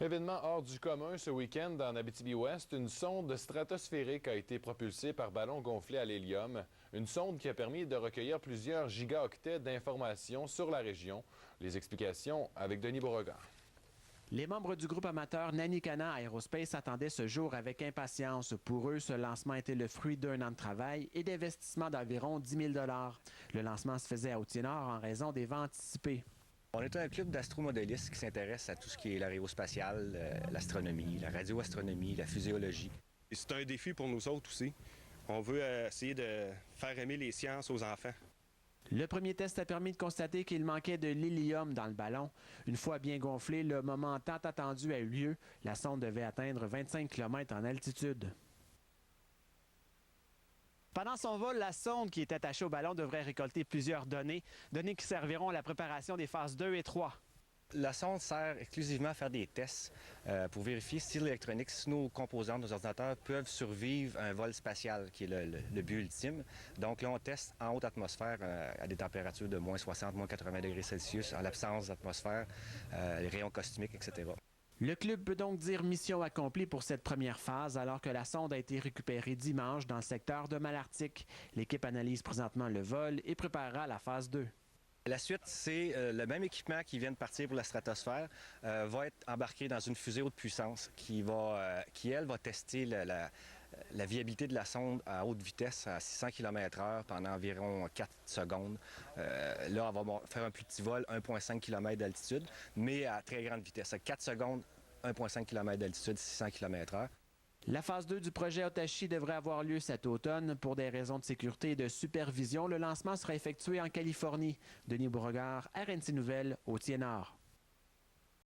Événement hors du commun ce week-end en Abitibi-Ouest, une sonde stratosphérique a été propulsée par ballon gonflé à l'hélium. Une sonde qui a permis de recueillir plusieurs gigaoctets d'informations sur la région. Les explications avec Denis Beauregard. Les membres du groupe amateur Nanicana Aerospace attendaient ce jour avec impatience. Pour eux, ce lancement était le fruit d'un an de travail et d'investissement d'environ 10 000 $. Le lancement se faisait à Hautier-Nord en raison des vents anticipés. On est un club d'astromodélistes qui s'intéresse à tout ce qui est l'aérospatiale, l'astronomie, la radioastronomie, la physiologie. C'est un défi pour nous autres aussi. On veut essayer de faire aimer les sciences aux enfants. Le premier test a permis de constater qu'il manquait de l'hélium dans le ballon. Une fois bien gonflé, le moment tant attendu a eu lieu. La sonde devait atteindre 25 km en altitude. Pendant son vol, la sonde qui est attachée au ballon devrait récolter plusieurs données qui serviront à la préparation des phases 2 et 3. La sonde sert exclusivement à faire des tests pour vérifier si l'électronique, si nos composantes, nos ordinateurs peuvent survivre à un vol spatial, qui est le but ultime. Donc là, on teste en haute atmosphère à des températures de moins 60, moins 80 degrés Celsius, en l'absence d'atmosphère, les rayons cosmiques, etc. Le club peut donc dire mission accomplie pour cette première phase, alors que la sonde a été récupérée dimanche dans le secteur de Malartic. L'équipe analyse présentement le vol et préparera la phase 2. La suite, c'est le même équipement qui vient de partir pour la stratosphère va être embarqué dans une fusée haute puissance qui, elle, va tester la viabilité de la sonde à haute vitesse à 600 km/h pendant environ 4 secondes. Là, on va faire un petit vol 1,5 km d'altitude, mais à très grande vitesse. À 4 secondes, 1,5 km d'altitude, 600 km/h. La phase 2 du projet Otachi devrait avoir lieu cet automne. Pour des raisons de sécurité et de supervision, le lancement sera effectué en Californie. Denis Beauregard, RNC Nouvelles, Hautier-Nord.